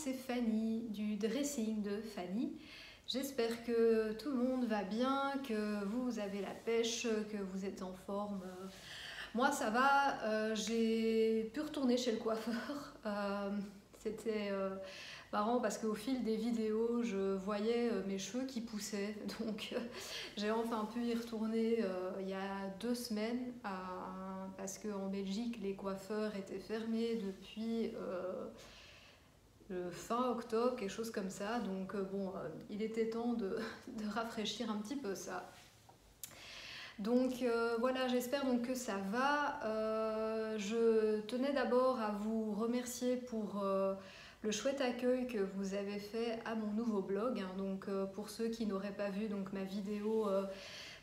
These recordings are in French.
c'est Fanny du dressing de Fanny. J'espère que tout le monde va bien, que vous avez la pêche, que vous êtes en forme. Moi ça va, j'ai pu retourner chez le coiffeur. C'était marrant parce qu'au fil des vidéos, je voyais mes cheveux qui poussaient. Donc j'ai enfin pu y retourner il y a 2 semaines parce qu'en Belgique, les coiffeurs étaient fermés depuis le fin octobre, quelque chose comme ça. Donc bon, il était temps de rafraîchir un petit peu ça. Donc voilà, j'espère donc que ça va. Je tenais d'abord à vous remercier pour le chouette accueil que vous avez fait à mon nouveau blog. Donc pour ceux qui n'auraient pas vu donc, ma vidéo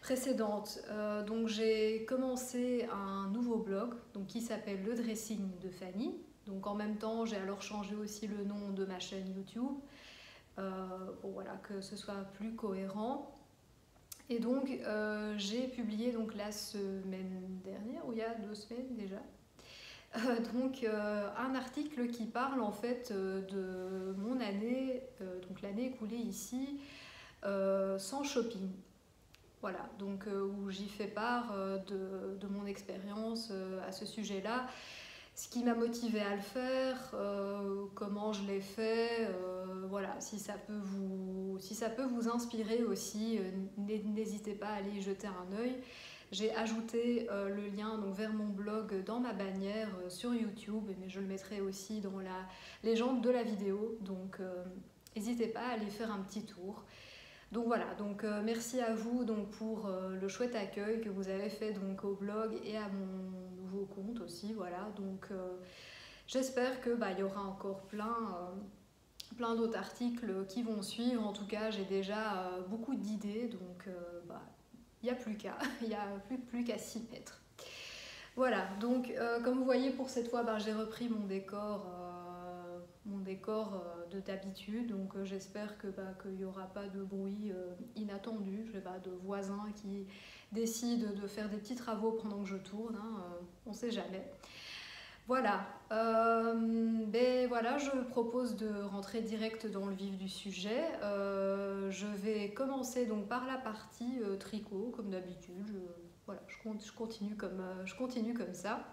précédente, donc j'ai commencé un nouveau blog donc, qui s'appelle Le Dressing de Fanny. Donc en même temps, j'ai alors changé aussi le nom de ma chaîne YouTube pour voilà, que ce soit plus cohérent. Et donc j'ai publié donc, la semaine dernière, ou il y a 2 semaines déjà, un article qui parle en fait de mon année, donc l'année écoulée ici, sans shopping. Voilà, donc où j'y fais part de mon expérience à ce sujet-là, ce qui m'a motivée à le faire, comment je l'ai fait, voilà, si ça peut vous inspirer aussi, n'hésitez pas à aller y jeter un œil. J'ai ajouté le lien donc, vers mon blog dans ma bannière sur YouTube, mais je le mettrai aussi dans la légende de la vidéo, donc n'hésitez pas à aller faire un petit tour. Donc voilà, donc merci à vous donc, pour le chouette accueil que vous avez fait donc, au blog et à mon nouveau compte aussi. Voilà, donc j'espère que y aura encore plein d'autres articles qui vont suivre. En tout cas, j'ai déjà beaucoup d'idées, donc il n'y a plus qu'à, il n'y a plus qu'à s'y mettre. Voilà, donc comme vous voyez pour cette fois, j'ai repris mon décor de d'habitude, donc j'espère qu'il n'y aura pas de bruit inattendu, je sais pas, de voisins qui décident de faire des petits travaux pendant que je tourne, on ne sait jamais. Voilà, voilà, je propose de rentrer direct dans le vif du sujet. Je vais commencer donc par la partie tricot, comme d'habitude. Voilà, je continue comme ça.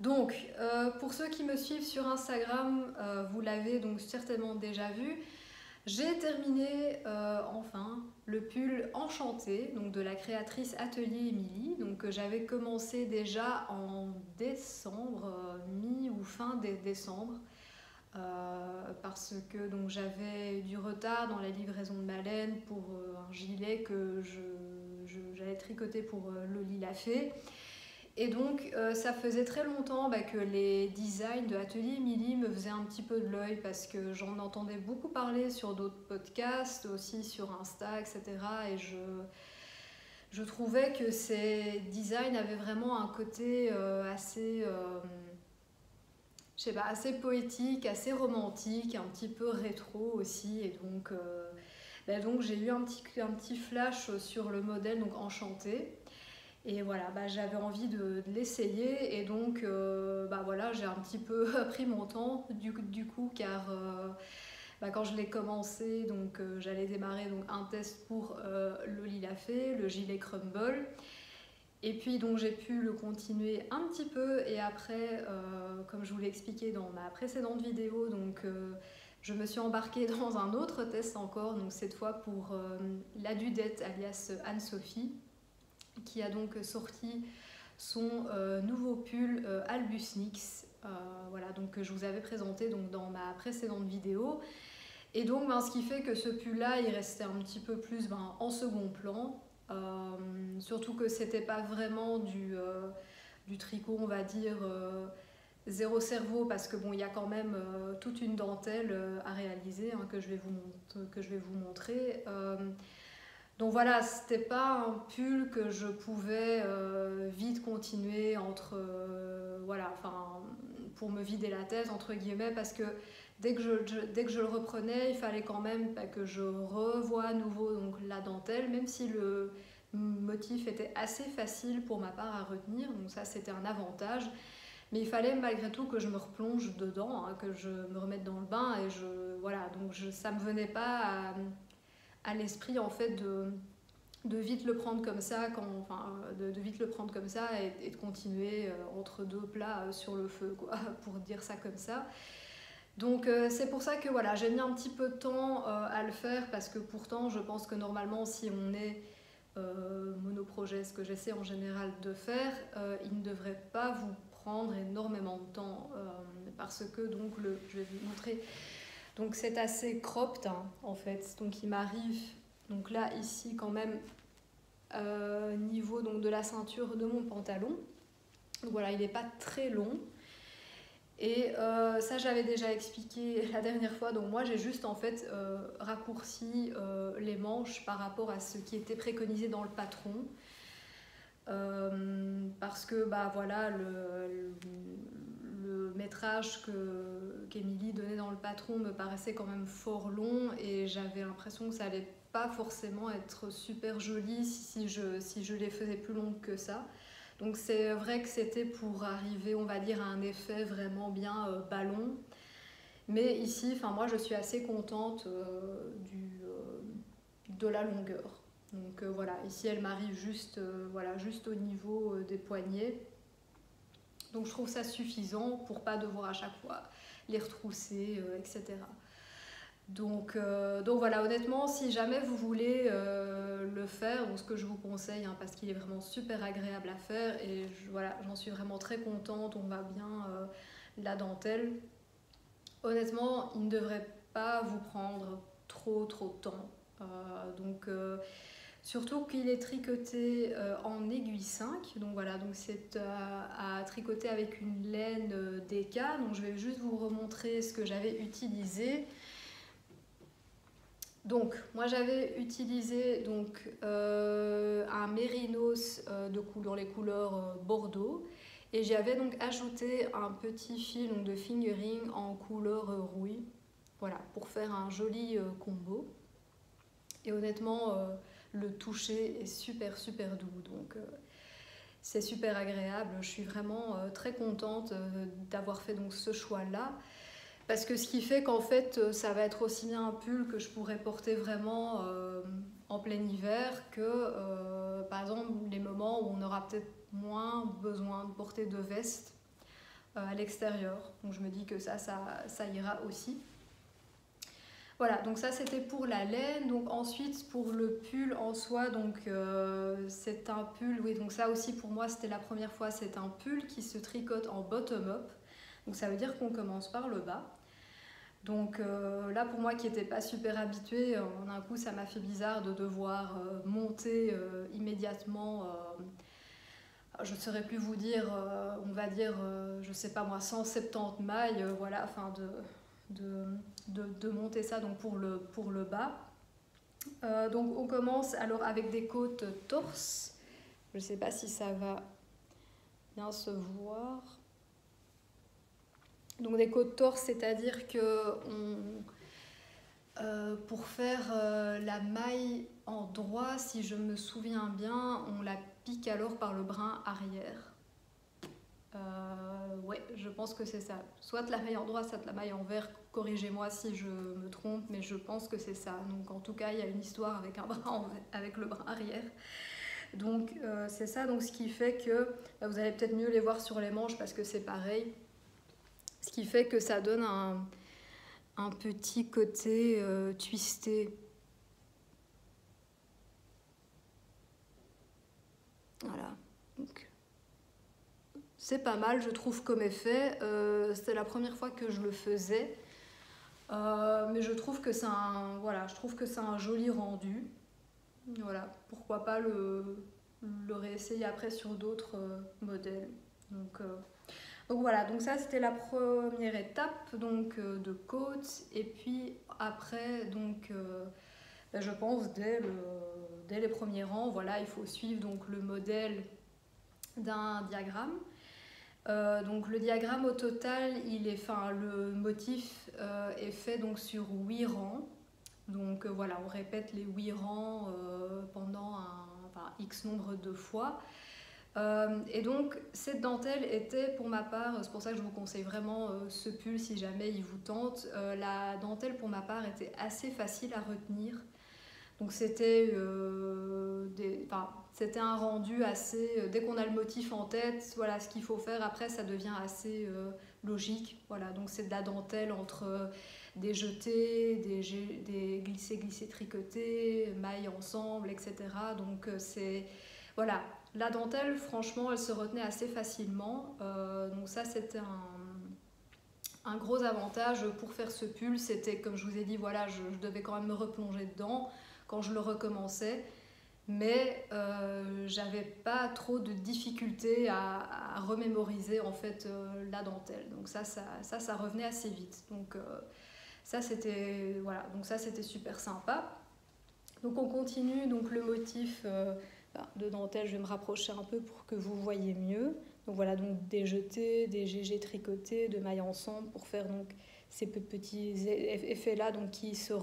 Donc, pour ceux qui me suivent sur Instagram, vous l'avez donc certainement déjà vu. J'ai terminé enfin le pull enchanté donc de la créatrice Atelier Émilie, donc que j'avais commencé déjà en décembre, mi ou fin décembre, parce que donc j'avais du retard dans la livraison de ma laine pour un gilet que j'allais tricoter pour Loli la Fée. Et donc ça faisait très longtemps que les designs de Atelier Émilie me faisaient un petit peu de l'œil parce que j'en entendais beaucoup parler sur d'autres podcasts, aussi sur Insta, etc. Et je trouvais que ces designs avaient vraiment un côté assez, je sais pas, assez poétique, assez romantique, un petit peu rétro aussi. Et donc j'ai eu un petit flash sur le modèle donc enchanté. Et voilà, j'avais envie de l'essayer et donc voilà, j'ai un petit peu pris mon temps du coup car quand je l'ai commencé, donc j'allais démarrer donc, un test pour Loli la Fée, le gilet Crumble. Et puis donc j'ai pu le continuer un petit peu et après, comme je vous l'ai expliqué dans ma précédente vidéo, donc je me suis embarquée dans un autre test encore, donc cette fois pour la Dudette alias Anne-Sophie, qui a donc sorti son nouveau pull Albus Nix, voilà, donc, que je vous avais présenté donc, dans ma précédente vidéo. Et donc ce qui fait que ce pull là il restait un petit peu plus en second plan, surtout que c'était pas vraiment du tricot on va dire zéro cerveau, parce que bon il y a quand même toute une dentelle à réaliser que je vais vous montrer. Donc voilà, c'était pas un pull que je pouvais vite continuer pour me vider la tête entre guillemets, parce que dès que je le reprenais, il fallait quand même que je revoie à nouveau donc, la dentelle, même si le motif était assez facile pour ma part à retenir, donc ça c'était un avantage. Mais il fallait malgré tout que je me replonge dedans, hein, que je me remette dans le bain et voilà, donc ça me venait pas à l'esprit en fait de vite le prendre comme ça, de vite le prendre comme ça et de continuer entre deux plats sur le feu, quoi, pour dire ça comme ça. Donc c'est pour ça que voilà, j'ai mis un petit peu de temps à le faire parce que pourtant je pense que normalement si on est monoprojet, ce que j'essaie en général de faire, il ne devrait pas vous prendre énormément de temps parce que donc je vais vous montrer, donc c'est assez cropped hein, en fait, donc il m'arrive donc là ici quand même niveau donc de la ceinture de mon pantalon, donc voilà, il n'est pas très long. Et ça j'avais déjà expliqué la dernière fois, donc moi j'ai juste en fait raccourci les manches par rapport à ce qui était préconisé dans le patron, parce que bah voilà le métrage qu'Émilie donnait dans le patron me paraissait quand même fort long et j'avais l'impression que ça allait pas forcément être super joli si je les faisais plus longues que ça. Donc c'est vrai que c'était pour arriver, on va dire, à un effet vraiment bien ballon. Mais ici, moi je suis assez contente de la longueur. Donc voilà, ici elle m'arrive juste, voilà, juste au niveau des poignets. Donc je trouve ça suffisant pour pas devoir à chaque fois les retrousser, etc. Donc voilà, honnêtement, si jamais vous voulez le faire, donc ce que je vous conseille, hein, parce qu'il est vraiment super agréable à faire, et voilà, j'en suis vraiment très contente, on voit bien la dentelle. Honnêtement, il ne devrait pas vous prendre trop de temps. Surtout qu'il est tricoté en aiguille 5, donc voilà, donc c'est à tricoter avec une laine DK, donc je vais juste vous remontrer ce que j'avais utilisé. Donc, moi j'avais utilisé donc, un mérinos dans les couleurs bordeaux et j'avais donc ajouté un petit fil donc, de fingering en couleur rouille, voilà, pour faire un joli combo. Et honnêtement, le toucher est super doux, donc c'est super agréable. Je suis vraiment très contente d'avoir fait donc, ce choix-là. Parce que ce qui fait qu'en fait, ça va être aussi bien un pull que je pourrais porter vraiment en plein hiver que, par exemple, les moments où on aura peut-être moins besoin de porter de veste à l'extérieur. Donc je me dis que ça ira aussi. Voilà, donc ça c'était pour la laine. Donc ensuite pour le pull en soi, donc c'est un pull, oui, donc ça aussi pour moi c'était la première fois, c'est un pull qui se tricote en bottom-up. Donc ça veut dire qu'on commence par le bas. Donc là pour moi qui n'étais pas super habituée, d'un coup ça m'a fait bizarre de devoir monter immédiatement, je ne saurais plus vous dire, on va dire, je sais pas moi, 170 mailles, voilà, afin de monter ça donc pour le bas. Donc on commence alors avec des côtes torse, je ne sais pas si ça va bien se voir. Donc des côtes torse, c'est-à-dire que pour faire la maille en droit, si je me souviens bien, on la pique alors par le brin arrière. Ouais, je pense que c'est ça. Soit la maille en droit, soit la maille en vert. Corrigez-moi si je me trompe, mais je pense que c'est ça. Donc en tout cas, il y a une histoire avec avec le brin arrière. Donc c'est ça. Donc ce qui fait que vous allez peut-être mieux les voir sur les manches parce que c'est pareil. Ce qui fait que ça donne un petit côté twisté. Voilà. Donc, c'est pas mal, je trouve, comme effet. C'était la première fois que je le faisais. Mais je trouve que c'est un joli rendu. Voilà. Pourquoi pas le réessayer après sur d'autres modèles. Donc voilà, donc ça c'était la première étape donc, de côte. Et puis après, donc, je pense dès les premiers rangs, voilà, il faut suivre donc, le modèle d'un diagramme. Donc le diagramme au total, le motif est fait donc, sur 8 rangs. Donc voilà, on répète les 8 rangs pendant X nombre de fois. Et donc cette dentelle était pour ma part, c'est pour ça que je vous conseille vraiment ce pull si jamais il vous tente, la dentelle pour ma part était assez facile à retenir. Donc c'était c'était un rendu assez, dès qu'on a le motif en tête, voilà ce qu'il faut faire, après ça devient assez logique. Voilà, donc c'est de la dentelle entre des jetés, des glissés tricotés, mailles ensemble, etc. Donc c'est, voilà, la dentelle franchement elle se retenait assez facilement. Donc ça c'était un gros avantage pour faire ce pull, c'était comme je vous ai dit, voilà, je devais quand même me replonger dedans quand je le recommençais, mais j'avais pas trop de difficultés à remémoriser en fait la dentelle. Donc ça revenait assez vite. Donc ça c'était voilà, donc ça c'était super sympa. Donc on continue donc le motif de dentelle. Je vais me rapprocher un peu pour que vous voyez mieux. Donc voilà, donc des jetés, des GG tricotés, de mailles ensemble pour faire donc ces petits effets là donc qui se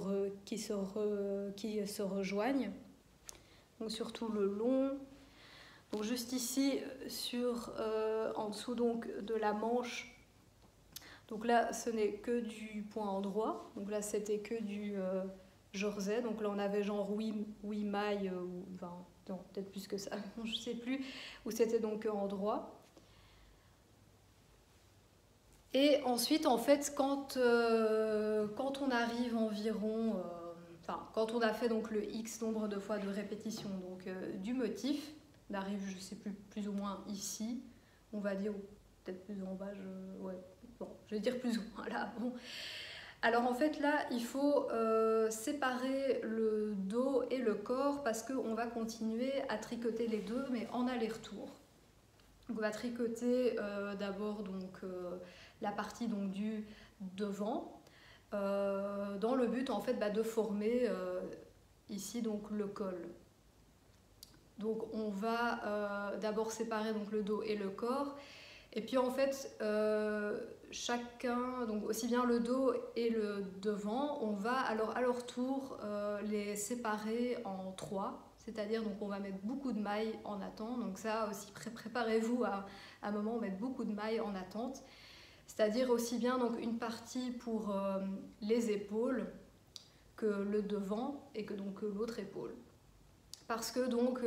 rejoignent. Donc surtout le long. Donc juste ici en dessous donc de la manche. Donc là ce n'est que du point endroit. Donc là c'était que du jersey. Donc là on avait genre 8 mailles ou 20, non peut-être plus que ça, je ne sais plus, où c'était donc endroit. Et ensuite, en fait, quand on arrive environ, quand on a fait donc le X nombre de fois de répétition donc, du motif, on arrive, je ne sais plus ou moins ici, on va dire, ou peut-être plus en bas, ouais, bon, je vais dire plus ou moins là, bon. Alors en fait là, il faut séparer le dos et le corps parce qu'on va continuer à tricoter les deux, mais en aller-retour. Donc on va tricoter d'abord donc la partie donc du devant dans le but en fait de former ici donc le col. Donc on va d'abord séparer donc le dos et le corps et puis en fait chacun, donc aussi bien le dos et le devant, on va alors à leur tour les séparer en 3. C'est-à-dire donc on va mettre beaucoup de mailles en attente, donc ça aussi préparez-vous à un moment mettre beaucoup de mailles en attente. C'est-à-dire aussi bien donc une partie pour les épaules que le devant et que donc l'autre épaule. Parce que donc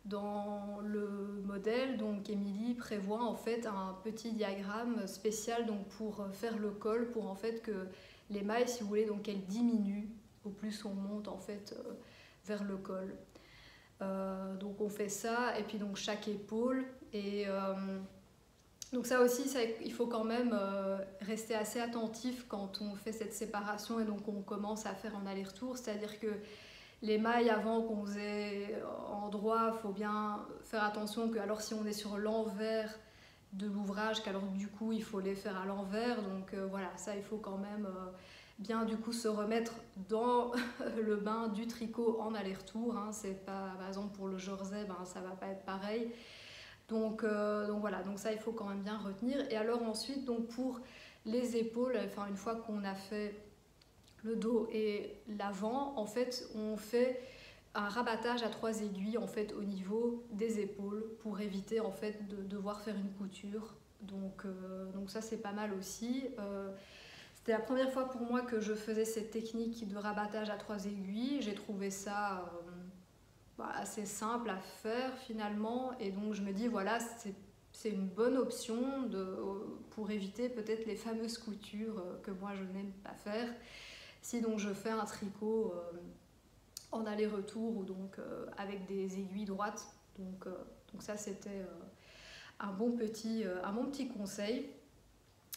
dans le modèle, donc Émilie prévoit en fait un petit diagramme spécial donc pour faire le col, pour en fait que les mailles, si vous voulez, donc elles diminuent au plus on monte en fait vers le col. Donc on fait ça et puis donc chaque épaule et donc ça aussi, il faut quand même rester assez attentif quand on fait cette séparation et donc on commence à faire en aller-retour, c'est-à-dire que les mailles avant qu'on faisait en droit, il faut bien faire attention que alors si on est sur l'envers de l'ouvrage, qu'alors du coup il faut les faire à l'envers, donc voilà, ça il faut quand même bien du coup se remettre dans le bain du tricot en aller-retour, hein. C'est pas, par exemple pour le jersey, ça va pas être pareil. Donc voilà, donc ça il faut quand même bien retenir. Et alors ensuite, donc pour les épaules, enfin une fois qu'on a fait le dos et l'avant, en fait on fait un rabattage à 3 aiguilles en fait au niveau des épaules pour éviter en fait de devoir faire une couture. Donc ça c'est pas mal aussi. C'était la première fois pour moi que je faisais cette technique de rabattage à 3 aiguilles. J'ai trouvé ça assez simple à faire finalement et donc je me dis voilà c'est une bonne option pour éviter peut-être les fameuses coutures que moi je n'aime pas faire si donc je fais un tricot en aller-retour ou donc avec des aiguilles droites. Donc ça c'était un bon petit conseil.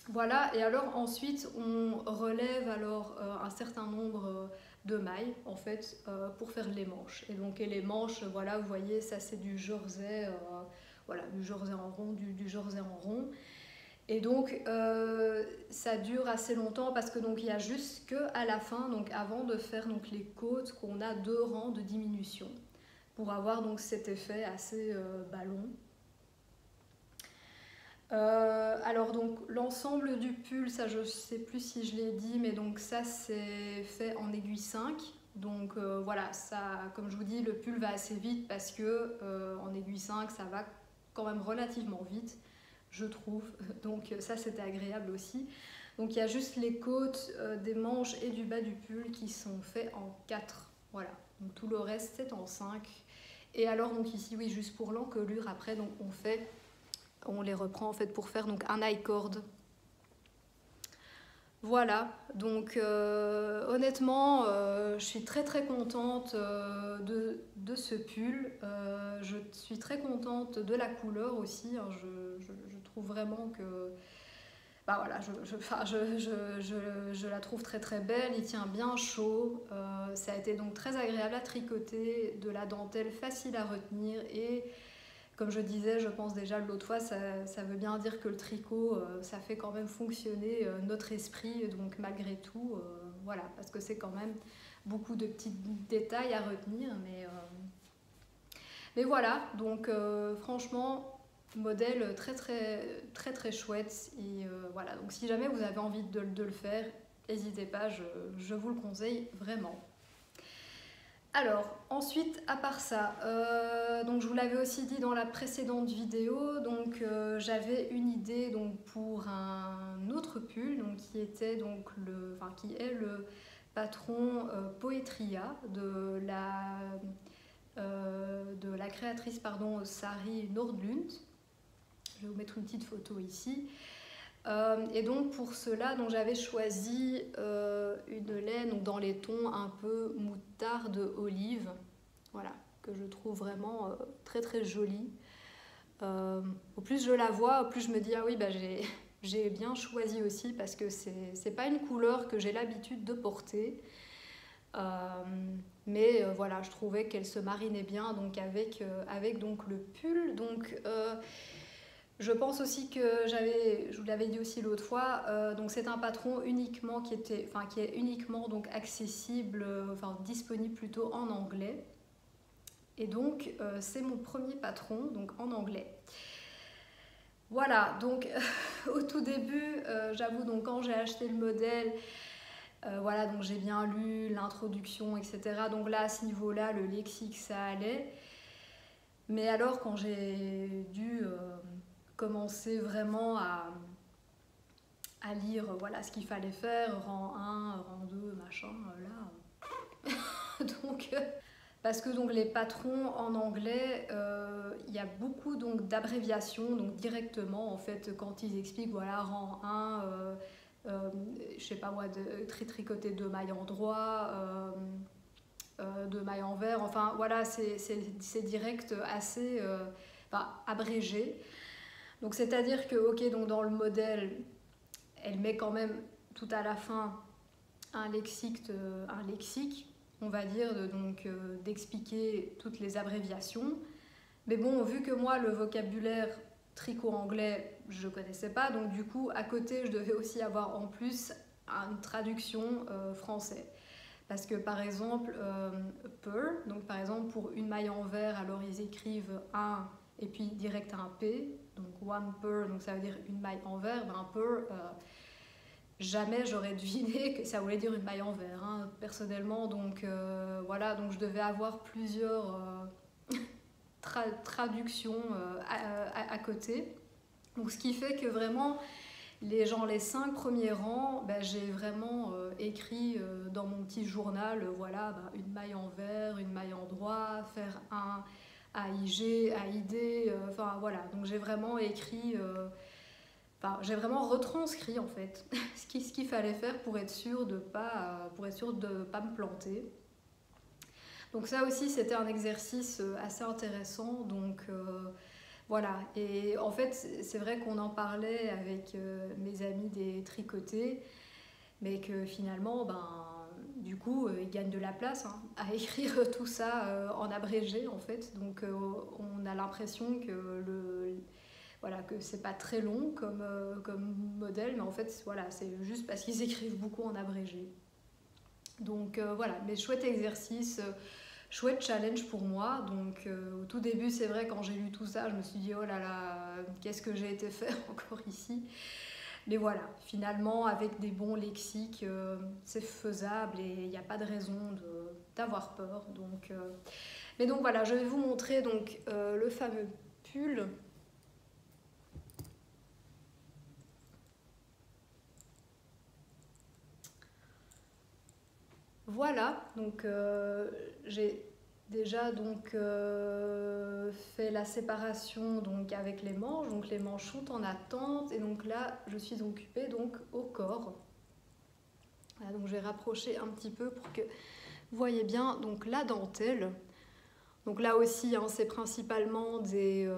Voilà, et alors ensuite on relève alors un certain nombre de mailles en fait pour faire les manches. Et donc les manches, voilà, vous voyez, ça c'est du jersey, voilà, du jersey en rond, du jersey en rond. Et donc ça dure assez longtemps parce que donc il y a juste que à la fin, donc avant de faire donc les côtes, qu'on a 2 rangs de diminution pour avoir donc cet effet assez ballon. Alors donc l'ensemble du pull, ça je sais plus si je l'ai dit, mais donc ça c'est fait en aiguille 5. Donc voilà, ça, comme je vous dis, le pull va assez vite parce que en aiguille 5 ça va quand même relativement vite, je trouve. Donc ça c'était agréable aussi. Donc il y a juste les côtes des manches et du bas du pull qui sont faits en 4. Voilà. Donc tout le reste c'est en 5. Et alors donc ici oui, juste pour l'encolure, après donc on les reprend en fait pour faire donc un I-cord. Voilà, donc honnêtement, je suis très très contente de ce pull. Je suis très contente de la couleur aussi. Hein. Je trouve vraiment que, bah voilà, je la trouve très très belle. Il tient bien chaud. Ça a été donc très agréable à tricoter, de la dentelle facile à retenir et comme je disais, je pense déjà l'autre fois, ça veut bien dire que le tricot, ça fait quand même fonctionner notre esprit, donc malgré tout, voilà, parce que c'est quand même beaucoup de petits détails à retenir, mais voilà, donc franchement, modèle très très très très chouette, et voilà, donc si jamais vous avez envie de le faire, n'hésitez pas, je vous le conseille vraiment. Alors, ensuite, à part ça, donc je vous l'avais aussi dit dans la précédente vidéo, donc j'avais une idée donc, pour un autre pull donc, qui est le patron Poetria de la créatrice Sari Nordlund. Je vais vous mettre une petite photo ici. Et donc pour cela, j'avais choisi une laine donc, dans les tons un peu moutarde olive, voilà, que je trouve vraiment très très jolie. Au plus je la vois, au plus je me dis ah oui, bah, j'ai bien choisi aussi parce que c'est pas une couleur que j'ai l'habitude de porter. Mais voilà, je trouvais qu'elle se marinait bien donc, avec donc, le pull. Donc, je pense aussi que je vous l'avais dit aussi l'autre fois, donc c'est un patron uniquement qui est uniquement donc accessible, disponible plutôt en anglais. Et donc c'est mon premier patron donc en anglais. Voilà, donc au tout début, j'avoue donc quand j'ai acheté le modèle, voilà donc j'ai bien lu l'introduction, etc. Donc là à ce niveau-là, le lexique ça allait. Mais alors quand j'ai dû commencer vraiment à lire voilà, ce qu'il fallait faire, rang 1, rang 2, machin, là. Donc, parce que donc, les patrons en anglais, il y a beaucoup d'abréviations, donc directement, en fait, quand ils expliquent, voilà, rang 1, je sais pas moi, tricoter 2 mailles en droit, 2 mailles en vert, enfin, voilà, c'est direct, assez abrégé. Donc c'est-à-dire que, ok, donc dans le modèle, elle met quand même tout à la fin un lexique, on va dire, d'expliquer toutes les abréviations. Mais bon, vu que moi, le vocabulaire tricot anglais, je ne connaissais pas, donc du coup, à côté, je devais aussi avoir en plus une traduction français. Parce que par exemple, per, donc par exemple pour une maille en vert, alors ils écrivent un et puis direct un P, donc one per, donc ça veut dire une maille en verre, ben per, jamais j'aurais deviné que ça voulait dire une maille en verre, hein, personnellement, donc voilà, donc je devais avoir plusieurs traductions à côté, donc ce qui fait que vraiment, les 5 premiers rangs, ben, j'ai vraiment écrit dans mon petit journal, voilà, ben, une maille en vert, une maille en droit, faire un AIG, AID, enfin voilà, donc j'ai vraiment écrit, j'ai vraiment retranscrit en fait ce qu'il fallait faire pour être sûr de pas me planter. Donc ça aussi c'était un exercice assez intéressant, donc voilà, et en fait c'est vrai qu'on en parlait avec mes amis des tricotés, mais que finalement, du coup, ils gagnent de la place hein, à écrire tout ça en abrégé en fait. Donc on a l'impression que que c'est pas très long comme modèle, mais en fait voilà, c'est juste parce qu'ils écrivent beaucoup en abrégé. Donc voilà, mais chouette exercice. Chouette challenge pour moi, donc au tout début c'est vrai quand j'ai lu tout ça je me suis dit oh là là qu'est-ce que j'ai été faire encore ici, mais voilà finalement avec des bons lexiques c'est faisable et il n'y a pas de raison d'avoir peur, donc mais donc voilà je vais vous montrer donc le fameux pull voilà, donc j'ai déjà donc fait la séparation donc avec les manches, donc les manches sont en attente et donc là je suis occupée donc au corps. Voilà, donc je vais rapprocher un petit peu pour que vous voyez bien donc la dentelle. Donc là aussi hein, c'est principalement des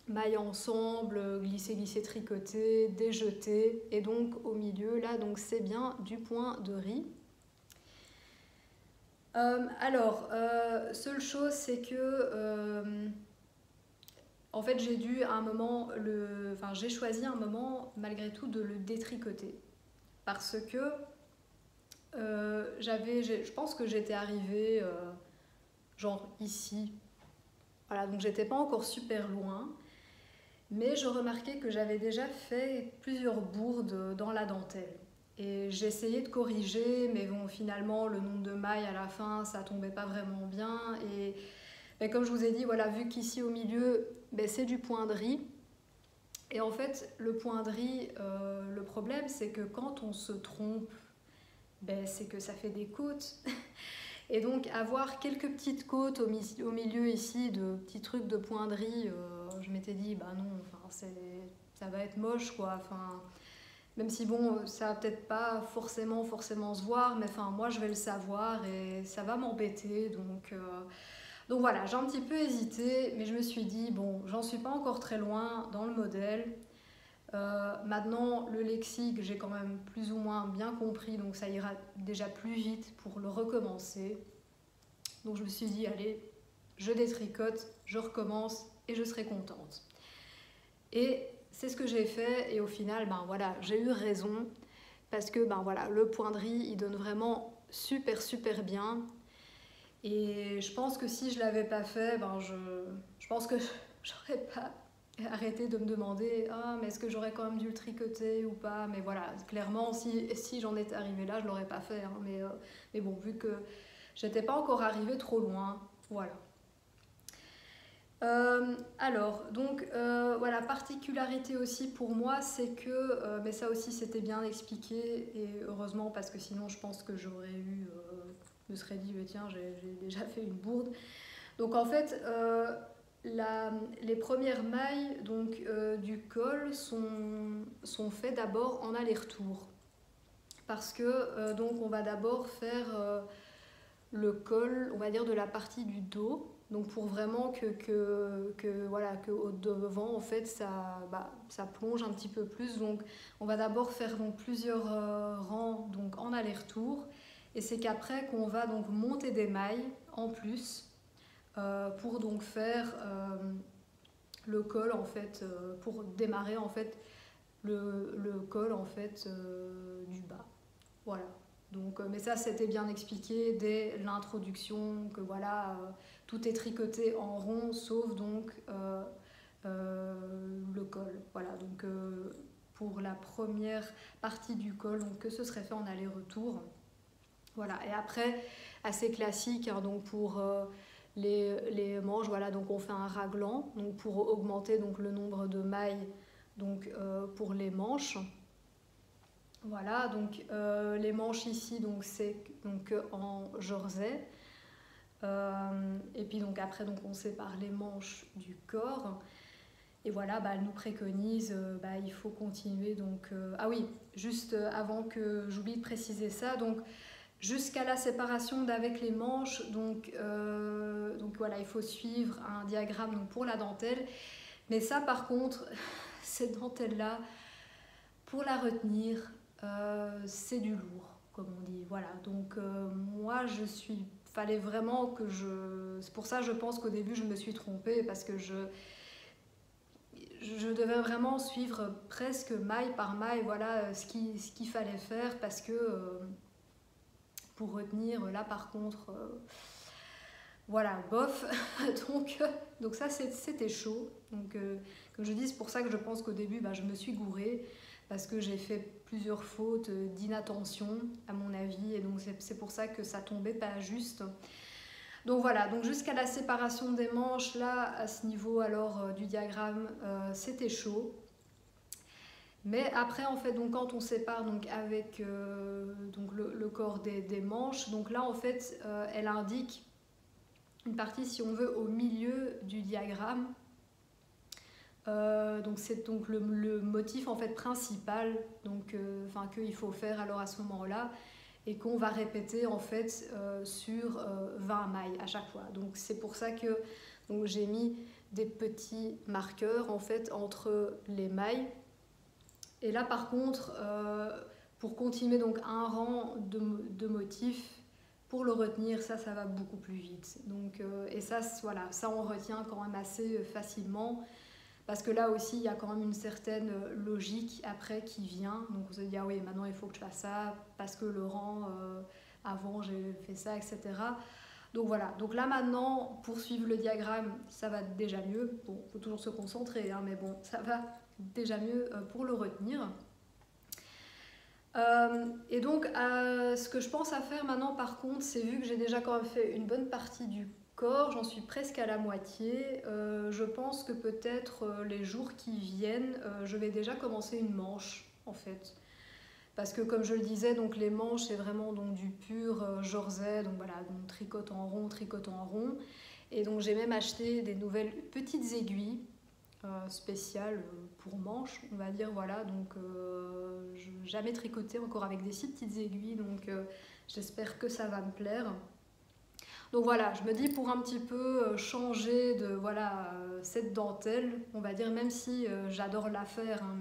mailles ensemble, glisser, tricoter, déjeter et donc au milieu là donc c'est bien du point de riz. Seule chose, c'est que en fait, j'ai dû à un moment, j'ai choisi un moment malgré tout de le détricoter parce que je pense que j'étais arrivée genre ici. Voilà, donc j'étais pas encore super loin, mais je remarquais que j'avais déjà fait plusieurs bourdes dans la dentelle. Et j'ai essayé de corriger, mais bon, finalement, le nombre de mailles à la fin, ça tombait pas vraiment bien. Et ben, comme je vous ai dit, voilà, vu qu'ici au milieu, ben, c'est du point de riz. Et en fait, le point de riz, le problème, c'est que quand on se trompe, ben, c'est que ça fait des côtes. Et donc, avoir quelques petites côtes au milieu ici de petits trucs de point de riz, je m'étais dit, bah non, ça va être moche, quoi. Enfin, même si bon, ça va peut-être pas forcément se voir, mais enfin moi je vais le savoir et ça va m'embêter. Donc voilà, j'ai un petit peu hésité, mais je me suis dit, bon, j'en suis pas encore très loin dans le modèle. Maintenant, le lexique, j'ai quand même plus ou moins bien compris, donc ça ira déjà plus vite pour le recommencer. Donc je me suis dit, allez, je détricote, je recommence et je serai contente. Et c'est ce que j'ai fait et au final, ben voilà, j'ai eu raison parce que ben voilà, le point de riz, il donne vraiment super bien. Et je pense que si je l'avais pas fait, ben je pense que j'aurais pas arrêté de me demander ah mais est-ce que j'aurais quand même dû le tricoter ou pas. Mais voilà, clairement si j'en étais arrivée là, je l'aurais pas fait. Hein. Mais bon, vu que j'étais pas encore arrivée trop loin, voilà. Voilà, particularité aussi pour moi, c'est que, mais ça aussi c'était bien expliqué, et heureusement parce que sinon je pense que je me serais dit, tiens, j'ai déjà fait une bourde. Donc en fait, les premières mailles donc, du col sont faites d'abord en aller-retour. Parce que donc on va d'abord faire le col, on va dire, de la partie du dos. Donc pour vraiment que au devant en fait ça plonge un petit peu plus. Donc on va d'abord faire donc plusieurs rangs donc en aller-retour et c'est qu'après qu'on va donc monter des mailles en plus pour donc faire le col en fait pour démarrer en fait le col en fait du bas. Voilà. Donc, mais ça, c'était bien expliqué dès l'introduction, que voilà, tout est tricoté en rond, sauf donc le col. Voilà, donc pour la première partie du col, donc, que ce serait fait en aller-retour. Voilà, et après, assez classique, hein, donc pour les manches, voilà, donc on fait un raglan, donc pour augmenter donc, le nombre de mailles donc, pour les manches. Voilà, donc les manches ici, donc c'est donc en jersey. Et puis donc après, donc on sépare les manches du corps. Et voilà, bah, elle nous préconise, il faut continuer. Donc, ah oui, juste avant que j'oublie de préciser ça, donc jusqu'à la séparation d'avec les manches, donc voilà, il faut suivre un diagramme donc, pour la dentelle. Mais ça, par contre, cette dentelle-là, pour la retenir, c'est du lourd, comme on dit. Voilà, donc moi, fallait vraiment que c'est pour ça, je pense qu'au début, je me suis trompée, parce que je devais vraiment suivre presque maille par maille, voilà, ce qu'il fallait faire, parce que pour retenir, là, par contre, voilà, bof. donc ça, c'était chaud. Donc, comme je dis, c'est pour ça que je pense qu'au début, je me suis gourée, parce que j'ai fait plusieurs fautes d'inattention, à mon avis, et donc c'est pour ça que ça tombait pas juste. Donc voilà, donc jusqu'à la séparation des manches, là, à ce niveau alors du diagramme, c'était chaud. Mais après, en fait, donc, quand on sépare donc, avec donc le corps des manches, donc là, en fait, elle indique une partie, si on veut, au milieu du diagramme. Donc c'est donc le motif en fait principal donc, qu'il faut faire alors à ce moment-là et qu'on va répéter en fait sur 20 mailles à chaque fois. Donc c'est pour ça que j'ai mis des petits marqueurs en fait entre les mailles. Et là par contre, pour continuer donc un rang de motifs, pour le retenir, ça va beaucoup plus vite. Donc, et ça, voilà, ça on retient quand même assez facilement. Parce que là aussi, il y a quand même une certaine logique après qui vient. Donc on se dit, ah oui, maintenant il faut que je fasse ça, parce que le rang, avant j'ai fait ça, etc. Donc voilà, donc là maintenant, pour suivre le diagramme, ça va déjà mieux. Bon, il faut toujours se concentrer, hein, mais bon, ça va déjà mieux pour le retenir. Et donc, ce que je pense à faire maintenant, par contre, c'est vu que j'ai déjà quand même fait une bonne partie du corps, j'en suis presque à la moitié. Je pense que peut-être les jours qui viennent, je vais déjà commencer une manche, en fait. Parce que comme je le disais, donc les manches, c'est vraiment donc, du pur Jorzay, donc voilà, donc, tricote en rond. Et donc j'ai même acheté des nouvelles petites aiguilles spéciales pour manches, on va dire, voilà. Donc je n'ai jamais tricoté encore avec des si petites aiguilles, donc j'espère que ça va me plaire. Donc voilà, je me dis pour un petit peu changer de voilà, cette dentelle, on va dire, même si j'adore la faire, hein,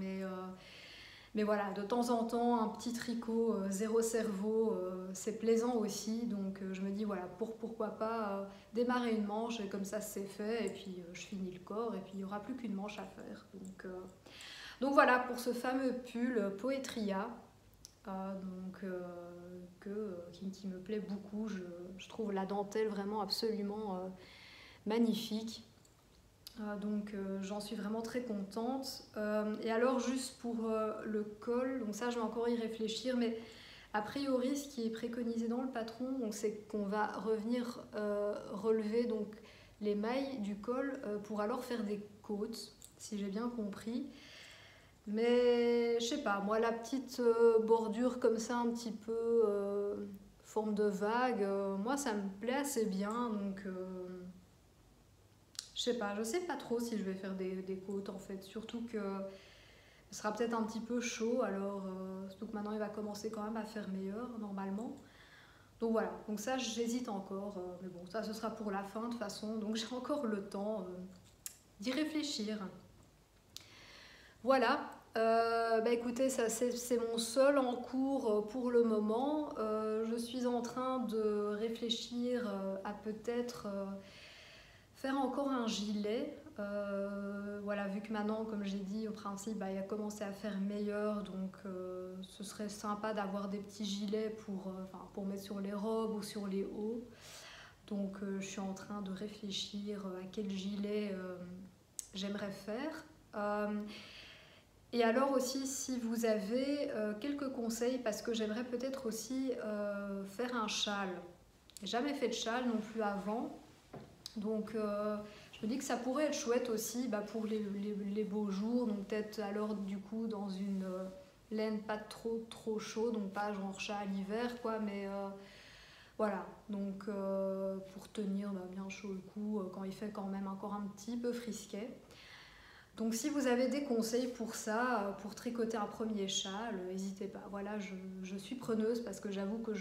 mais voilà, de temps en temps, un petit tricot zéro cerveau, c'est plaisant aussi. Donc je me dis, voilà, pourquoi pas démarrer une manche, et comme ça c'est fait, et puis je finis le corps, et puis il n'y aura plus qu'une manche à faire. Donc voilà, pour ce fameux pull Poetria, qui me plaît beaucoup. Je trouve la dentelle vraiment absolument magnifique. Donc j'en suis vraiment très contente. Et alors juste pour le col, donc ça je vais encore y réfléchir, mais a priori ce qui est préconisé dans le patron, c'est qu'on va revenir relever donc, les mailles du col pour alors faire des côtes, si j'ai bien compris. Mais je sais pas, moi la petite bordure comme ça, un petit peu forme de vague, moi ça me plaît assez bien, donc je sais pas trop si je vais faire des côtes en fait, surtout que ce sera peut-être un petit peu chaud, alors surtout que maintenant il va commencer quand même à faire meilleur normalement. Donc voilà, donc ça j'hésite encore, mais bon ça ce sera pour la fin de toute façon, donc j'ai encore le temps d'y réfléchir. Voilà, écoutez, ça c'est mon seul en cours pour le moment. Je suis en train de réfléchir à peut-être faire encore un gilet. Voilà, vu que maintenant, comme j'ai dit, au principe, il a commencé à faire meilleur, donc ce serait sympa d'avoir des petits gilets pour mettre sur les robes ou sur les hauts. Donc je suis en train de réfléchir à quel gilet j'aimerais faire. Et alors aussi, si vous avez quelques conseils, parce que j'aimerais peut-être aussi faire un châle. J'ai jamais fait de châle non plus avant. Donc je me dis que ça pourrait être chouette aussi pour les beaux jours. Donc peut-être alors du coup dans une laine pas trop chaude, donc pas genre châle hiver quoi, mais voilà. Donc pour tenir bien chaud le cou quand il fait quand même encore un petit peu frisquet. Donc si vous avez des conseils pour ça, pour tricoter un premier châle, n'hésitez pas. Voilà, je suis preneuse parce que j'avoue que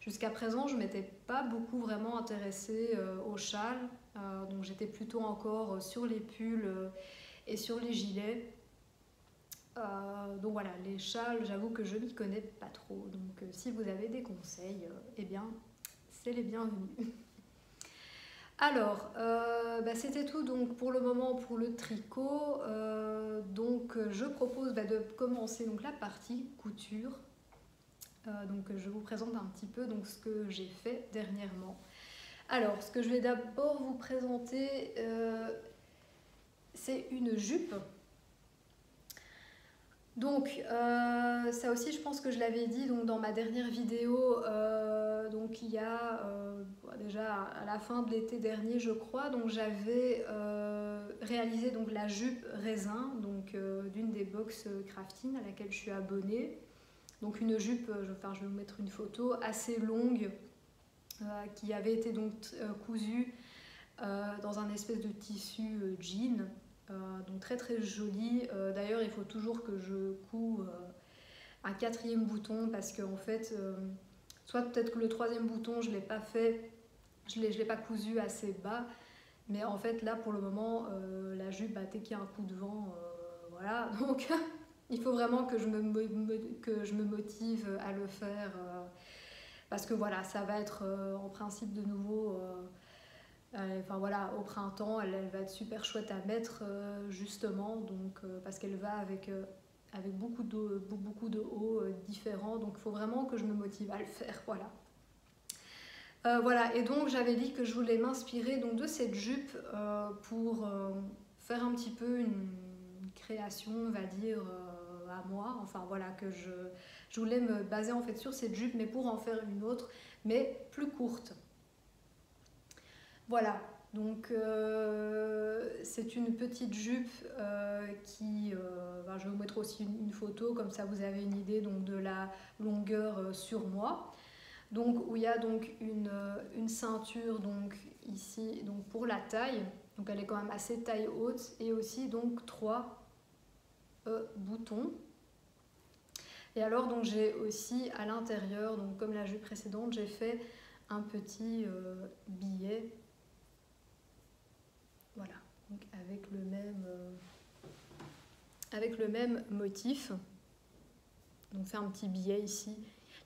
jusqu'à présent, je ne m'étais pas beaucoup vraiment intéressée au châle. Donc j'étais plutôt encore sur les pulls et sur les gilets. Donc voilà, les châles, j'avoue que je n'y connais pas trop. Donc si vous avez des conseils, eh bien, c'est les bienvenus. Alors, c'était tout donc, pour le moment pour le tricot. Donc je propose de commencer donc, la partie couture. Donc je vous présente un petit peu donc, ce que j'ai fait dernièrement. Alors, ce que je vais d'abord vous présenter, c'est une jupe. Donc ça aussi je pense que je l'avais dit donc, dans ma dernière vidéo, donc il y a déjà à la fin de l'été dernier je crois, donc j'avais réalisé donc, la jupe raisin, donc donc d'une des box crafting à laquelle je suis abonnée. Donc une jupe, je vais vous mettre une photo assez longue qui avait été donc cousue dans un espèce de tissu jean, donc très très joli. D'ailleurs il faut toujours que je couds un 4e bouton parce que en fait, soit peut-être que le 3e bouton je l'ai pas fait, je l'ai pas cousu assez bas, mais en fait là pour le moment la jupe, dès qu'il y a un coup de vent, voilà, donc il faut vraiment que je me motive à le faire parce que voilà, ça va être en principe de nouveau, enfin voilà, au printemps, elle va être super chouette à mettre justement, donc parce qu'elle va avec beaucoup de hauts différents, donc il faut vraiment que je me motive à le faire, voilà. Voilà, et donc j'avais dit que je voulais m'inspirer donc de cette jupe pour faire un petit peu une création, on va dire, à moi. Enfin voilà, que je voulais me baser en fait sur cette jupe, mais pour en faire une autre, mais plus courte. Voilà, donc c'est une petite jupe qui, je vais vous mettre aussi une photo, comme ça vous avez une idée donc, de la longueur sur moi. Donc où il y a donc une ceinture donc ici donc pour la taille, donc elle est quand même assez taille haute, et aussi donc 3 boutons. Et alors donc j'ai aussi à l'intérieur, donc comme la jupe précédente, j'ai fait un petit billet, voilà, donc avec le même motif. Donc fait un petit billet ici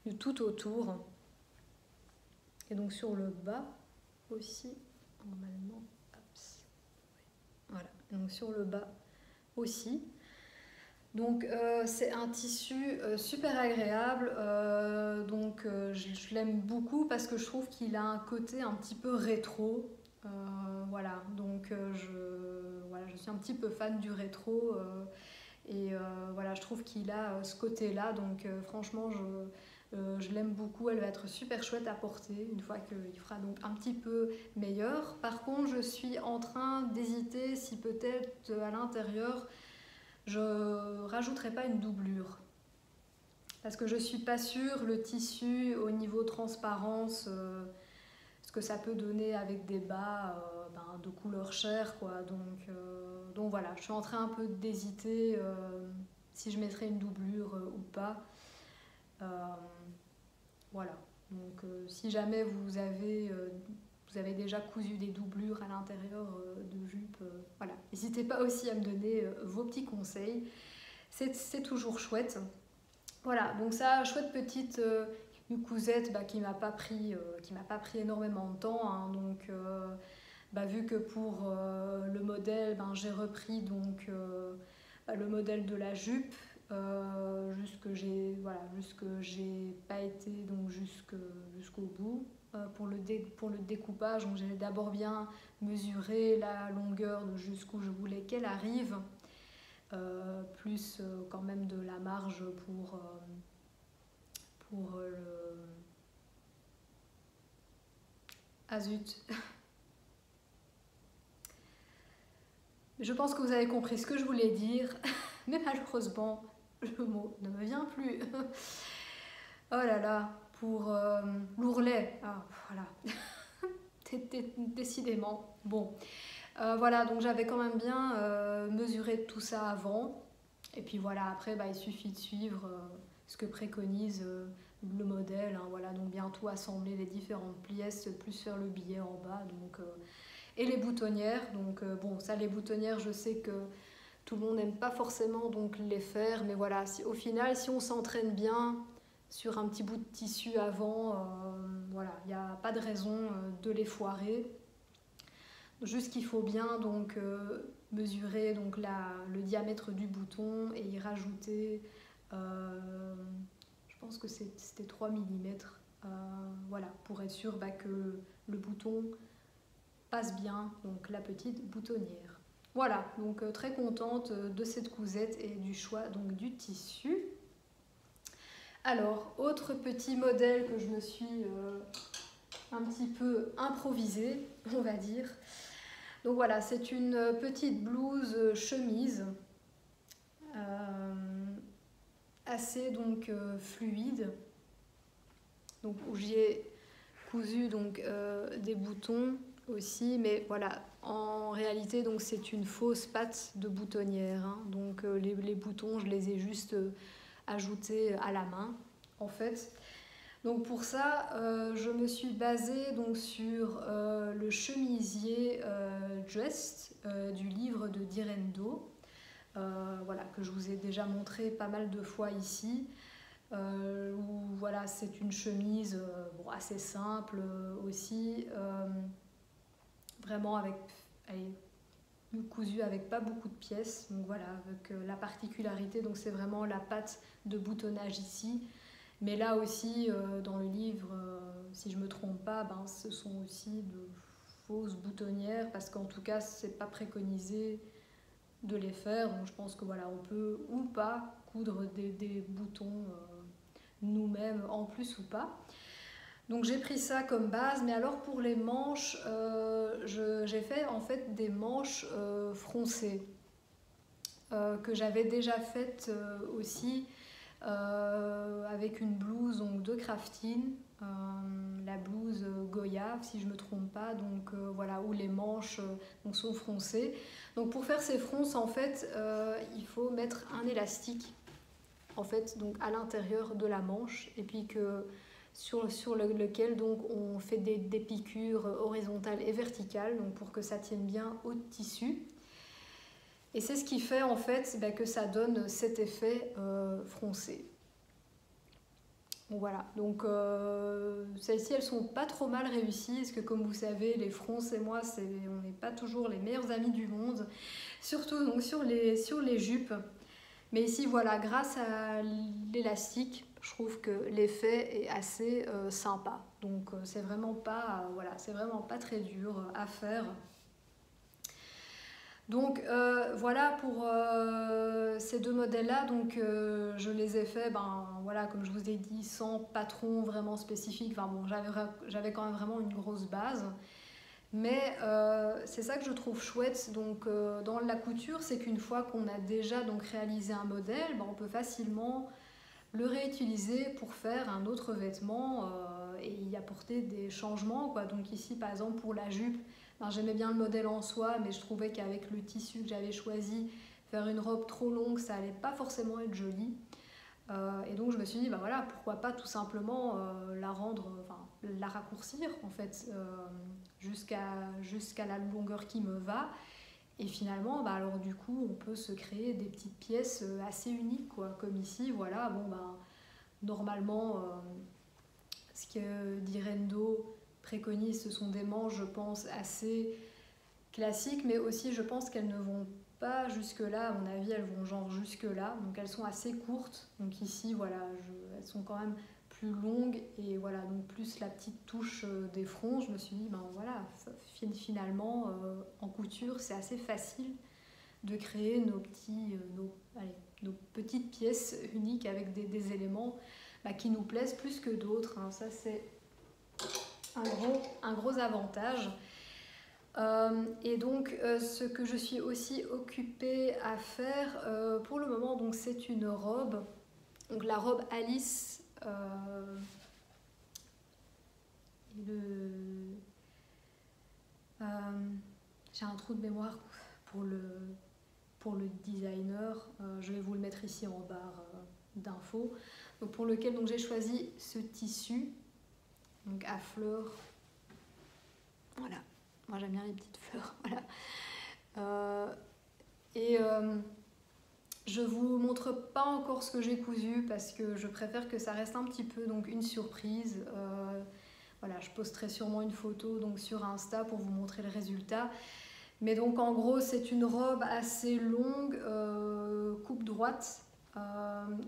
de tout autour. Et donc sur le bas aussi, normalement, voilà, donc sur le bas aussi. Donc c'est un tissu super agréable, donc je l'aime beaucoup parce que je trouve qu'il a un côté un petit peu rétro. Voilà, donc je suis un petit peu fan du rétro et voilà, je trouve qu'il a ce côté-là, donc franchement je l'aime beaucoup. Elle va être super chouette à porter une fois qu'il fera donc un petit peu meilleur. Par contre, je suis en train d'hésiter si peut-être à l'intérieur je rajouterai pas une doublure. Parce que je suis pas sûre le tissu au niveau transparence, ce que ça peut donner avec des bas de couleur chair, quoi. Donc voilà, je suis en train un peu d'hésiter si je mettrai une doublure ou pas. Voilà, donc si jamais vous avez déjà cousu des doublures à l'intérieur de jupes, voilà, n'hésitez pas aussi à me donner vos petits conseils, c'est toujours chouette. Voilà, donc ça, chouette petite cousette qui m'a pas pris énormément de temps, hein, donc vu que pour le modèle, j'ai repris donc le modèle de la jupe, jusque j'ai pas été donc jusqu'au bout pour le découpage. Donc j'ai d'abord bien mesuré la longueur de jusqu'où je voulais qu'elle arrive, plus quand même de la marge pour le... Ah zut. Je pense que vous avez compris ce que je voulais dire, mais malheureusement le mot ne me vient plus. Oh là là, pour l'ourlet, ah voilà, décidément. Bon, voilà, donc j'avais quand même bien mesuré tout ça avant, et puis voilà, après il suffit de suivre ce que préconise le modèle, hein, voilà, donc bientôt assembler les différentes pièces, plus faire le billet en bas, donc et les boutonnières. Donc bon, ça, les boutonnières, je sais que tout le monde n'aime pas forcément donc les faire, mais voilà, au final, si on s'entraîne bien sur un petit bout de tissu avant, voilà, il n'y a pas de raison de les foirer. Juste qu'il faut bien donc mesurer donc le diamètre du bouton et y rajouter, je pense que c'était 3 mm, voilà, pour être sûr que le bouton passe bien, donc la petite boutonnière. Voilà, donc très contente de cette cousette et du choix donc du tissu. Alors, autre petit modèle que je me suis un petit peu improvisé, on va dire. Donc voilà, c'est une petite blouse chemise. assez donc fluide, donc où j'y ai cousu donc des boutons aussi, mais voilà, en réalité donc c'est une fausse patte de boutonnière, hein. Donc les boutons je les ai juste ajoutés à la main en fait. Donc pour ça je me suis basée donc sur le chemisier Dressed du livre de Direndo, voilà, que je vous ai déjà montré pas mal de fois ici. Où voilà, c'est une chemise bon, assez simple aussi, vraiment avec, allez, cousue avec pas beaucoup de pièces. Donc voilà, avec la particularité, donc c'est vraiment la patte de boutonnage ici. Mais là aussi, dans le livre, si je me trompe pas, ben, ce sont aussi de fausses boutonnières, parce qu'en tout cas, c'est pas préconisé de les faire. Donc je pense que voilà, on peut ou pas coudre des boutons nous-mêmes en plus ou pas. Donc j'ai pris ça comme base, mais alors pour les manches, j'ai fait en fait des manches froncées que j'avais déjà faites aussi avec une blouse donc, de crafting, la blouse Goya si je ne me trompe pas, donc voilà, où les manches donc, sont froncées. Donc pour faire ces fronces en fait il faut mettre un élastique en fait donc à l'intérieur de la manche, et puis que sur lequel donc on fait des piqûres horizontales et verticales donc pour que ça tienne bien au tissu. Et c'est ce qui fait en fait que ça donne cet effet froncé. Bon, voilà, donc celles-ci elles sont pas trop mal réussies, parce que comme vous savez, les fronces et moi on n'est pas toujours les meilleurs amis du monde, surtout donc sur les jupes. Mais ici voilà, grâce à l'élastique, je trouve que l'effet est assez sympa. Donc c'est vraiment pas voilà, c'est vraiment pas très dur à faire. Donc voilà pour ces deux modèles-là, donc je les ai faits, voilà, comme je vous ai dit, sans patron vraiment spécifique. Enfin bon, j'avais quand même vraiment une grosse base. Mais c'est ça que je trouve chouette donc, dans la couture, c'est qu'une fois qu'on a déjà donc, réalisé un modèle, on peut facilement le réutiliser pour faire un autre vêtement et y apporter des changements, quoi. Donc ici par exemple pour la jupe, j'aimais bien le modèle en soi, mais je trouvais qu'avec le tissu que j'avais choisi, faire une robe trop longue, ça allait pas forcément être joli. Et donc je me suis dit, voilà, pourquoi pas tout simplement la raccourcir en fait, jusqu'à la longueur qui me va. Et finalement, alors du coup, on peut se créer des petites pièces assez uniques, quoi. Comme ici, voilà, normalement, ce que Direndo préconise, ce sont des manches, je pense, assez classiques, mais aussi, je pense qu'elles ne vont pas jusque-là, à mon avis, elles vont genre jusque-là, donc elles sont assez courtes. Donc ici, voilà, elles sont quand même plus longues, et voilà, donc plus la petite touche des fronts. Je me suis dit, voilà, finalement, en couture, c'est assez facile de créer nos petites pièces uniques avec des éléments qui nous plaisent plus que d'autres, hein. Ça, c'est un gros avantage. Et donc ce que je suis aussi occupée à faire pour le moment, donc c'est une robe, donc la robe Alice, j'ai un trou de mémoire pour le designer, je vais vous le mettre ici en barre d'infos, donc pour lequel donc, j'ai choisi ce tissu donc à fleurs, voilà. Moi j'aime bien les petites fleurs, voilà. Je vous montre pas encore ce que j'ai cousu parce que je préfère que ça reste un petit peu donc une surprise. Voilà, je posterai sûrement une photo donc sur Insta pour vous montrer le résultat. Mais donc en gros c'est une robe assez longue, coupe droite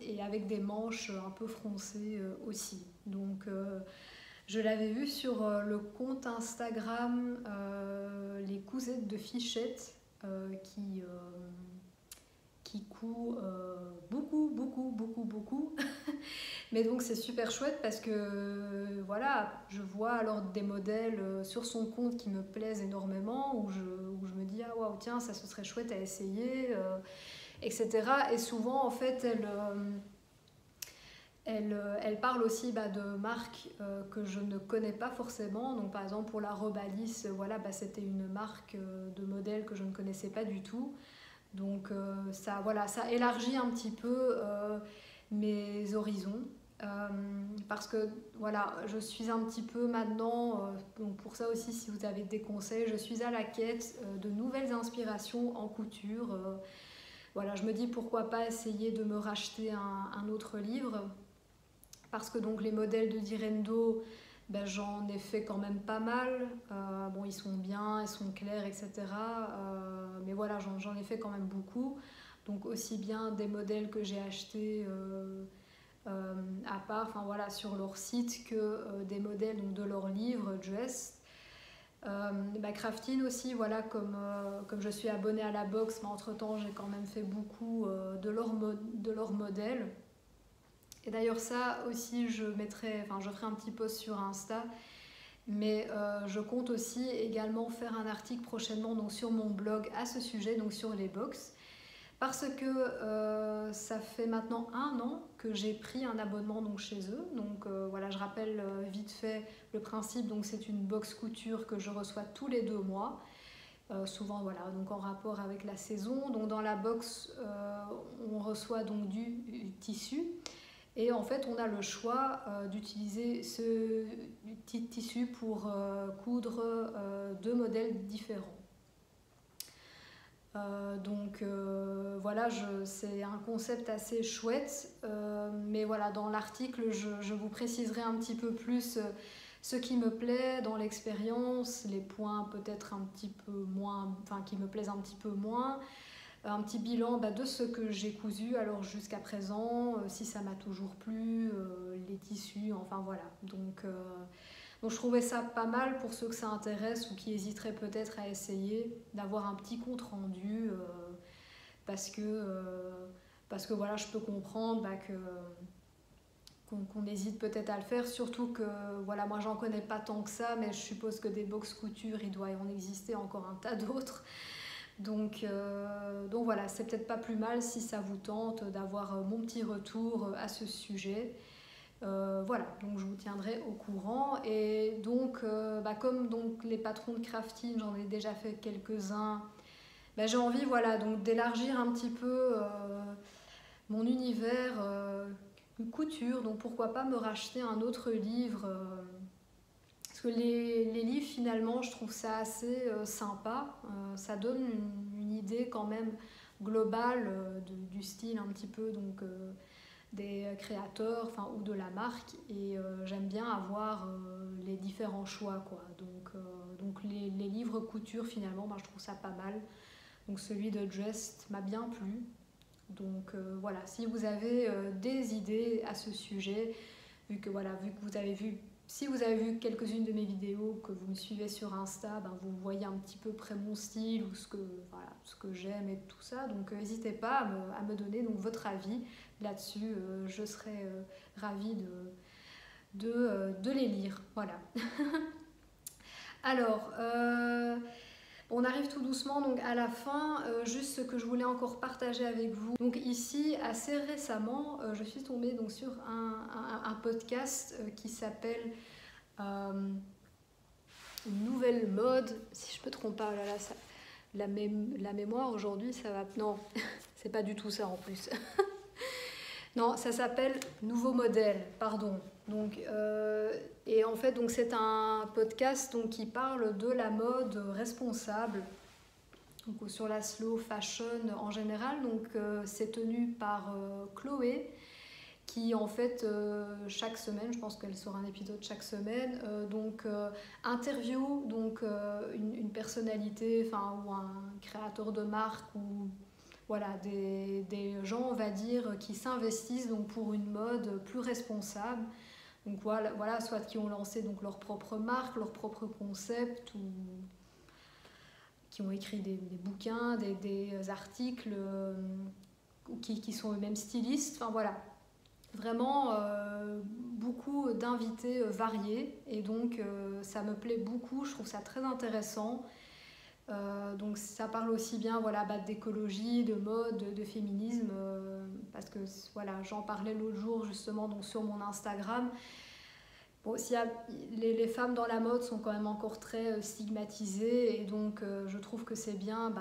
et avec des manches un peu froncées aussi. Donc je l'avais vu sur le compte Instagram Les Cousettes de Fichette qui coud beaucoup. Mais donc c'est super chouette parce que voilà, je vois alors des modèles sur son compte qui me plaisent énormément, où je me dis ah waouh tiens ça ce serait chouette à essayer. etc. Et souvent, en fait, elle parle aussi de marques que je ne connais pas forcément. Donc, par exemple, pour la robe Alice, voilà, c'était une marque de modèle que je ne connaissais pas du tout. Donc, ça élargit un petit peu mes horizons. Parce que voilà, je suis un petit peu maintenant, donc pour ça aussi, si vous avez des conseils, je suis à la quête de nouvelles inspirations en couture. Voilà, je me dis pourquoi pas essayer de me racheter un autre livre, parce que donc les modèles de Direndo, j'en ai fait quand même pas mal. Bon, ils sont bien, ils sont clairs, etc. Mais voilà, j'en ai fait quand même beaucoup. Donc aussi bien des modèles que j'ai achetés à part, enfin voilà, sur leur site, que des modèles donc, de leur livre Dressed. Craftine aussi, voilà, comme je suis abonnée à la box, mais entre temps j'ai quand même fait beaucoup de leurs modèles. Et d'ailleurs ça aussi je ferai un petit post sur Insta, mais je compte aussi également faire un article prochainement donc, sur mon blog à ce sujet, donc sur les box. Parce que ça fait maintenant 1 an que j'ai pris un abonnement donc, chez eux. Donc voilà, je rappelle vite fait le principe. Donc c'est une box couture que je reçois tous les 2 mois. Souvent voilà, donc en rapport avec la saison. Donc dans la box, on reçoit donc du tissu. Et en fait, on a le choix d'utiliser ce petit tissu pour coudre 2 modèles différents. Voilà, c'est un concept assez chouette, mais voilà, dans l'article je vous préciserai un petit peu plus ce qui me plaît dans l'expérience, les points peut-être un petit peu moins, enfin qui me plaisent un petit peu moins, un petit bilan de ce que j'ai cousu alors jusqu'à présent, si ça m'a toujours plu, les tissus, enfin voilà. Donc je trouvais ça pas mal pour ceux que ça intéresse ou qui hésiteraient peut-être à essayer, d'avoir un petit compte rendu parce que voilà, je peux comprendre qu'on hésite peut-être à le faire, surtout que voilà, moi j'en connais pas tant que ça, mais je suppose que des box couture, il doit y en exister encore un tas d'autres. Donc voilà, c'est peut-être pas plus mal si ça vous tente d'avoir mon petit retour à ce sujet. Voilà, donc je vous tiendrai au courant. Et donc, comme donc, les patrons de crafting, j'en ai déjà fait quelques-uns, j'ai envie voilà, donc, d'élargir un petit peu mon univers couture. Donc pourquoi pas me racheter un autre livre parce que les livres, finalement, je trouve ça assez sympa. Ça donne une idée quand même globale du style un petit peu donc, des créateurs ou de la marque. Et j'aime bien avoir les différents choix, quoi. Donc les livres couture, finalement, je trouve ça pas mal. Donc celui de Dressed m'a bien plu. Donc voilà, si vous avez des idées à ce sujet, vu que vous avez vu, si vous avez vu quelques-unes de mes vidéos, que vous me suivez sur Insta, vous voyez un petit peu près mon style ou ce que j'aime et tout ça. Donc n'hésitez pas à me donner donc, votre avis là-dessus. Je serais ravie de les lire. Voilà. Alors, on arrive tout doucement donc à la fin, juste ce que je voulais encore partager avec vous. Donc ici, assez récemment, je suis tombée donc, sur un podcast qui s'appelle Une nouvelle mode, si je me trompe pas, oh là là, la mémoire aujourd'hui, ça va... Non, c'est pas du tout ça en plus. Non, ça s'appelle Nouveau modèle, pardon. Donc, et en fait, donc, c'est un podcast donc, qui parle de la mode responsable, donc, sur la slow fashion en général. Donc, c'est tenu par Chloé, qui en fait, chaque semaine, je pense qu'elle sort un épisode chaque semaine, interview donc, une personnalité ou un créateur de marque ou... Voilà, des gens, on va dire, qui s'investissent donc, pour une mode plus responsable. Donc voilà, soit qui ont lancé donc, leur propre marque, leur propre concept, ou qui ont écrit des bouquins, des articles, qui sont eux-mêmes stylistes. Enfin voilà, vraiment beaucoup d'invités variés. Et donc ça me plaît beaucoup, je trouve ça très intéressant. Donc ça parle aussi bien voilà, d'écologie, de mode, de féminisme, parce que voilà, j'en parlais l'autre jour justement donc, sur mon Instagram. Bon, les femmes dans la mode sont quand même encore très stigmatisées et donc je trouve que c'est bien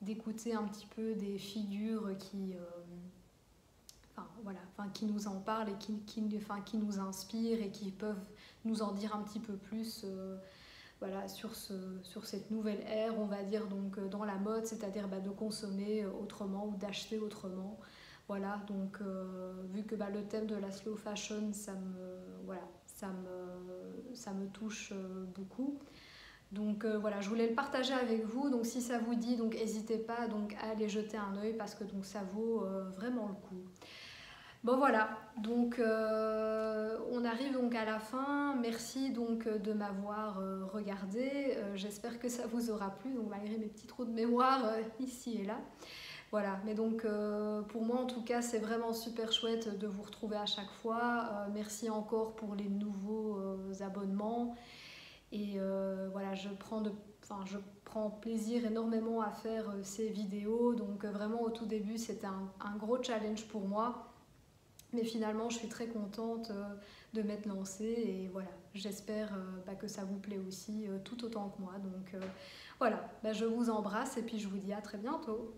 d'écouter un petit peu des figures qui nous en parlent et qui nous inspirent et qui peuvent nous en dire un petit peu plus voilà, sur cette nouvelle ère, on va dire, donc, dans la mode, c'est-à-dire de consommer autrement ou d'acheter autrement. Voilà, donc vu que le thème de la slow fashion, ça me touche beaucoup. Donc voilà, je voulais le partager avec vous. Donc si ça vous dit, donc n'hésitez pas donc, à aller jeter un œil parce que donc, ça vaut vraiment le coup. Bon voilà, donc on arrive donc à la fin. Merci donc de m'avoir regardé. J'espère que ça vous aura plu, donc malgré mes petits trous de mémoire ici et là. Voilà, mais donc pour moi en tout cas c'est vraiment super chouette de vous retrouver à chaque fois. Merci encore pour les nouveaux abonnements. Et voilà, je prends plaisir énormément à faire ces vidéos. Donc vraiment au tout début c'était un gros challenge pour moi. Mais finalement, je suis très contente de m'être lancée et voilà, j'espère que ça vous plaît aussi tout autant que moi. Donc voilà, je vous embrasse et puis je vous dis à très bientôt.